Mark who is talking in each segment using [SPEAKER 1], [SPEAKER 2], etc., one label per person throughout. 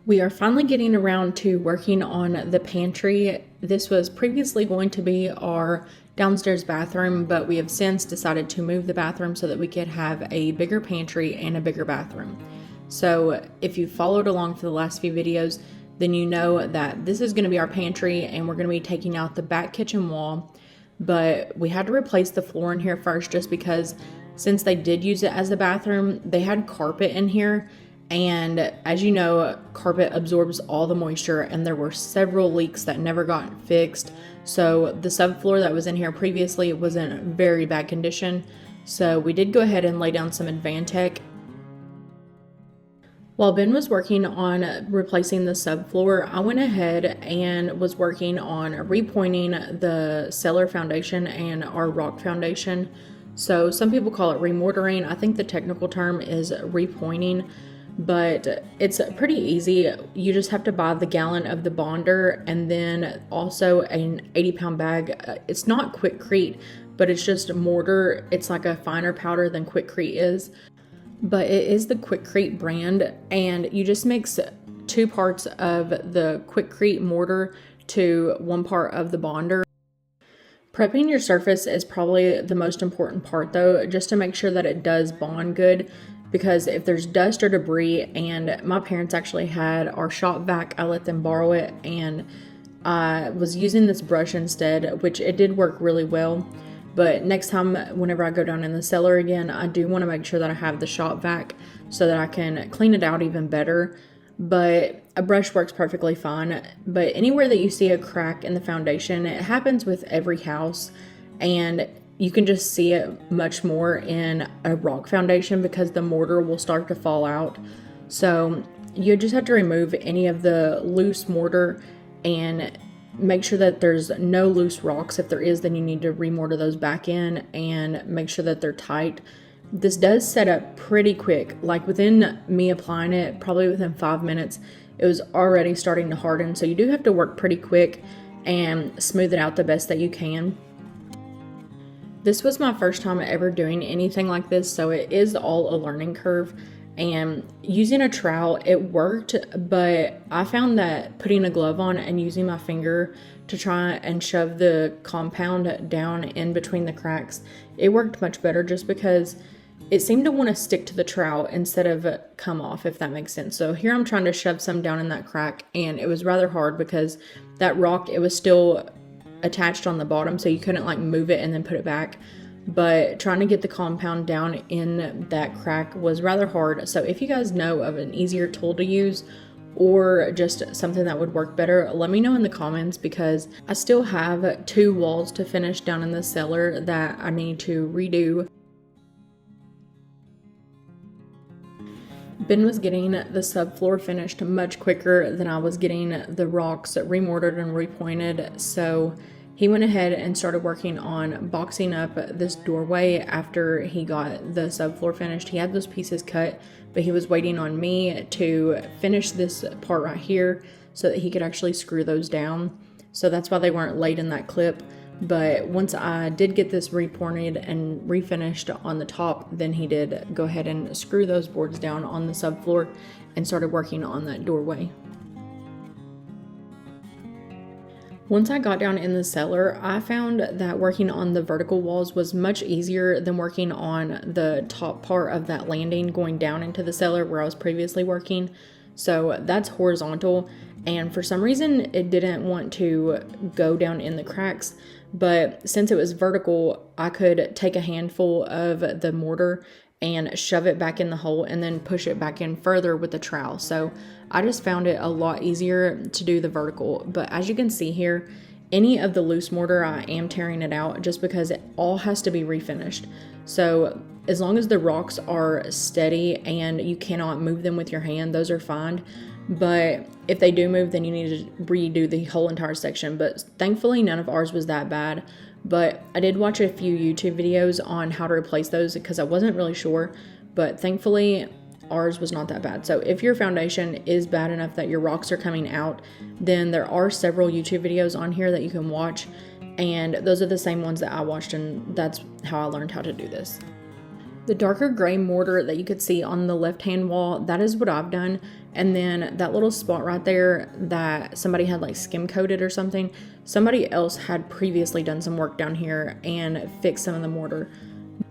[SPEAKER 1] We are finally getting around to working on the pantry. This was previously going to be our downstairs bathroom, but we have since decided to move the bathroom so that we could have a bigger pantry and a bigger bathroom. So if you followed along for the last few videos, then you know that this is going to be our pantry and we're going to be taking out the back kitchen wall. But we had to replace the floor in here first just because since they did use it as a bathroom, they had carpet in here. And as you know, carpet absorbs all the moisture and there were several leaks that never got fixed. So the subfloor that was in here previously was in very bad condition. So we did go ahead and lay down some Advantech. While Ben was working on replacing the subfloor, I went ahead and was working on repointing the Cellar foundation and our rock foundation. So some people call it remortaring. I think the technical term is repointing. But it's pretty easy. You just have to buy the gallon of the bonder and then also an 80-pound bag. It's not Quikrete, but it's just mortar. It's like a finer powder than Quikrete is, but it is the Quikrete brand, and you just mix 2 parts of the Quikrete mortar to 1 part of the bonder. Prepping your surface is probably the most important part though, just to make sure that it does bond good. Because if there's dust or debris, and my parents actually had our shop vac, I let them borrow it, and I was using this brush instead, which it did work really well. But next time, whenever I go down in the cellar again, I do want to make sure that I have the shop vac so that I can clean it out even better. But a brush works perfectly fine. But anywhere that you see a crack in the foundation, it happens with every house, and you can just see it much more in a rock foundation because the mortar will start to fall out. So you just have to remove any of the loose mortar and make sure that there's no loose rocks. If there is, then you need to remortar those back in and make sure that they're tight. This does set up pretty quick. Like within me applying it, probably within 5 minutes, it was already starting to harden. So you do have to work pretty quick and smooth it out the best that you can. This was my first time ever doing anything like this, so it is all a learning curve. And using a trowel, it worked, but I found that putting a glove on and using my finger to try and shove the compound down in between the cracks, it worked much better just because it seemed to want to stick to the trowel instead of come off, if that makes sense. So here I'm trying to shove some down in that crack, and it was rather hard because that rock, it was still attached on the bottom, so you couldn't like move it and then put it back. But trying to get the compound down in that crack was rather hard. So if you guys know of an easier tool to use or just something that would work better, let me know in the comments, because I still have 2 walls to finish down in the cellar that I need to redo. Ben was getting the subfloor finished much quicker than I was getting the rocks remortared and repointed, so he went ahead and started working on boxing up this doorway after he got the subfloor finished. He had those pieces cut, but he was waiting on me to finish this part right here so that he could actually screw those down. So that's why they weren't laid in that clip. But once I did get this repointed and refinished on the top, then he did go ahead and screw those boards down on the subfloor and started working on that doorway. Once I got down in the cellar, I found that working on the vertical walls was much easier than working on the top part of that landing going down into the cellar where I was previously working. So that's horizontal, and for some reason it didn't want to go down in the cracks, but since it was vertical, I could take a handful of the mortar and shove it back in the hole and then push it back in further with the trowel. So I just found it a lot easier to do the vertical. But as you can see here, any of the loose mortar, I am tearing it out just because it all has to be refinished. So as long as the rocks are steady and you cannot move them with your hand, those are fine. But if they do move, then you need to redo the whole entire section. But thankfully, none of ours was that bad. But I did watch a few YouTube videos on how to replace those because I wasn't really sure. But thankfully, ours was not that bad. So if your foundation is bad enough that your rocks are coming out, then there are several YouTube videos on here that you can watch. And those are the same ones that I watched, and that's how I learned how to do this. The darker gray mortar that you could see on the left-hand wall, that is what I've done. And then that little spot right there that somebody had like skim coated or something, somebody else had previously done some work down here and fixed some of the mortar.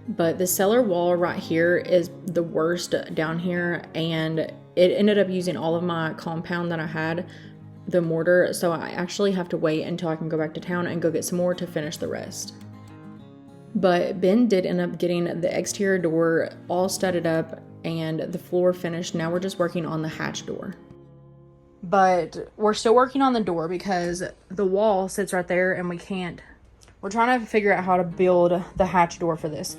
[SPEAKER 1] But the cellar wall right here is the worst down here, and it ended up using all of my compound that I had, the mortar, so I actually have to wait until I can go back to town and go get some more to finish the rest. But Ben did end up getting the exterior door all studded up and the floor finished. Now we're just working on the hatch door. But we're still working on the door because the wall sits right there and we're trying to figure out how to build the hatch door for this.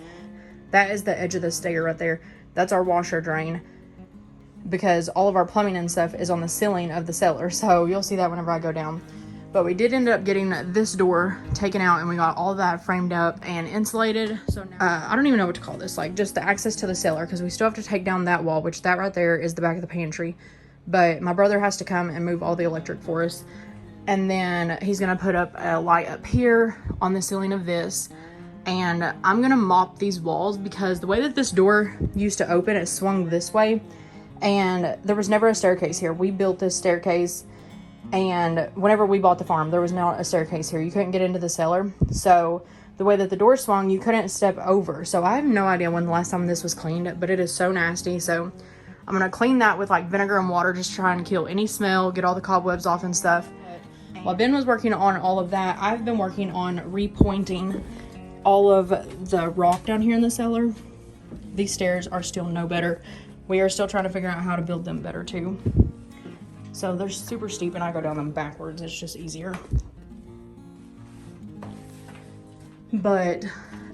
[SPEAKER 1] That is the edge of the stair right there. That's our washer drain, because all of our plumbing and stuff is on the ceiling of the cellar. So you'll see that whenever I go down. But we did end up getting this door taken out, and we got all that framed up and insulated. So now, I don't even know what to call this, like just the access to the cellar, because we still have to take down that wall, which that right there is the back of the pantry. But my brother has to come and move all the electric for us. And then he's gonna put up a light up here on the ceiling of this. And I'm gonna mop these walls, because the way that this door used to open, it swung this way. And there was never a staircase here. We built this staircase, and whenever we bought the farm, there was not a staircase here. You couldn't get into the cellar. So the way that the door swung, you couldn't step over. So I have no idea when the last time this was cleaned, but it is so nasty. So I'm gonna clean that with like vinegar and water, just trying to kill any smell, get all the cobwebs off and stuff. While Ben was working on all of that, I've been working on repointing all of the rock down here in the cellar. These stairs are still no better. We are still trying to figure out how to build them better too. So they're super steep and I go down them backwards. It's just easier. But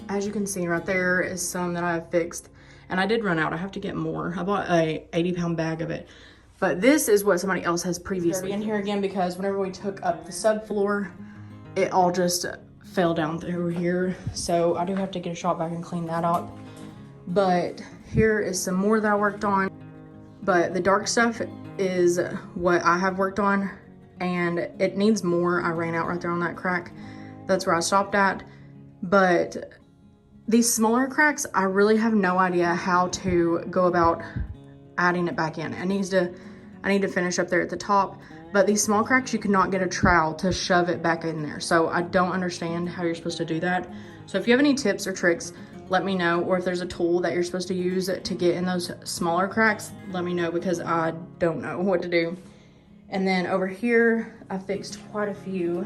[SPEAKER 1] as you can see right there is some that I have fixed. And I did run out. I have to get more. I bought a 80-pound bag of it. But this is what somebody else has previously in here again, because whenever we took up the subfloor, it all just fell down through here. So I do have to get a shop vac and clean that out. But here is some more that I worked on. But the dark stuff is what I have worked on, and it needs more. I ran out right there on that crack. That's where I stopped at. But these smaller cracks, I really have no idea how to go about adding it back in. I need to finish up there at the top, but these small cracks, you cannot get a trowel to shove it back in there. So I don't understand how you're supposed to do that. So if you have any tips or tricks, let me know. Or if there's a tool that you're supposed to use to get in those smaller cracks, let me know, because I don't know what to do. And then over here, I fixed quite a few,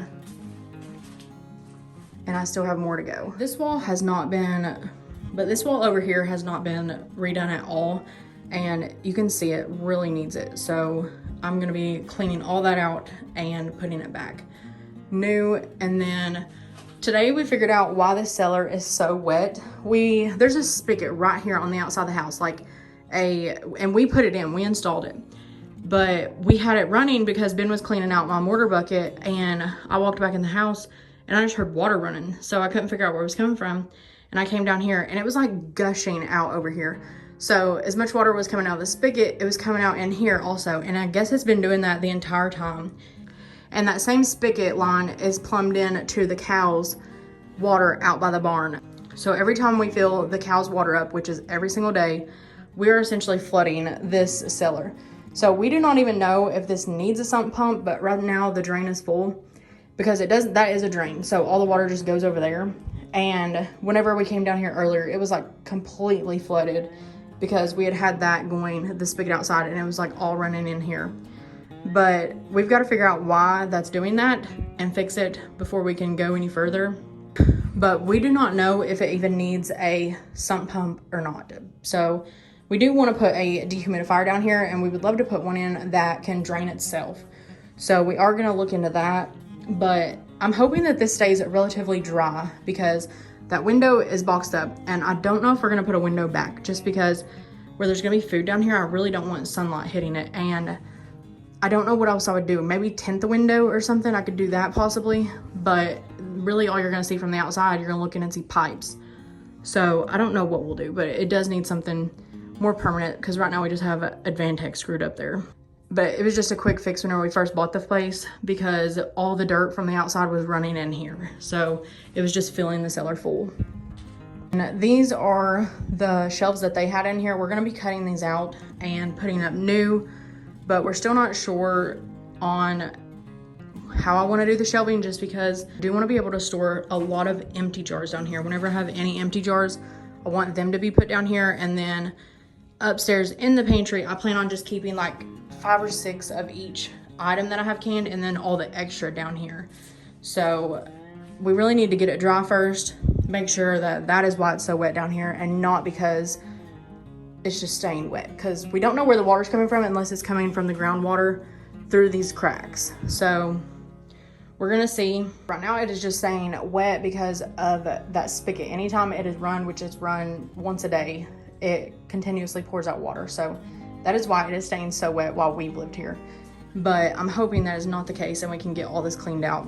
[SPEAKER 1] and I still have more to go. This wall has not been, but this wall over here has not been redone at all. And you can see it really needs it. So I'm gonna be cleaning all that out and putting it back new. And then today we figured out why the cellar is so wet. There's a spigot right here on the outside of the house, and we put it in, we installed it. But we had it running because Ben was cleaning out my mortar bucket, and I walked back in the house and I just heard water running. So I couldn't figure out where it was coming from. And I came down here and it was like gushing out over here. So as much water was coming out of the spigot, it was coming out in here also. And I guess it's been doing that the entire time. And that same spigot line is plumbed in to the cows' water out by the barn. So every time we fill the cows' water up, which is every single day, we are essentially flooding this cellar. So we do not even know if this needs a sump pump, but right now the drain is full, because that is a drain. So all the water just goes over there. And whenever we came down here earlier, it was like completely flooded, because we had that going, the spigot outside, and it was like all running in here. But we've got to figure out why that's doing that and fix it before we can go any further. But we do not know if it even needs a sump pump or not. So we do want to put a dehumidifier down here, and we would love to put one in that can drain itself. So we are going to look into that, but I'm hoping that this stays relatively dry, because that window is boxed up, and I don't know if we're going to put a window back, just because where there's going to be food down here, I really don't want sunlight hitting it. And I don't know what else I would do. Maybe tint the window or something. I could do that possibly, but really all you're going to see from the outside, you're going to look in and see pipes. So I don't know what we'll do, but it does need something more permanent, because right now we just have Advantech screwed up there. But it was just a quick fix whenever we first bought the place, because all the dirt from the outside was running in here. So it was just filling the cellar full. And these are the shelves that they had in here. We're gonna be cutting these out and putting up new, but we're still not sure on how I want to do the shelving, just because I do want to be able to store a lot of empty jars down here. Whenever I have any empty jars, I want them to be put down here. And then upstairs in the pantry, I plan on just keeping like 5 or 6 of each item that I have canned, and then all the extra down here. So we really need to get it dry first, make sure that that is why it's so wet down here, and not because it's just staying wet, because we don't know where the water's coming from unless it's coming from the groundwater through these cracks. So we're gonna see. Right now it is just saying wet because of that spigot. Anytime it is run, which is run once a day, it continuously pours out water. So that is why it is staying so wet while we've lived here. But I'm hoping that is not the case and we can get all this cleaned out.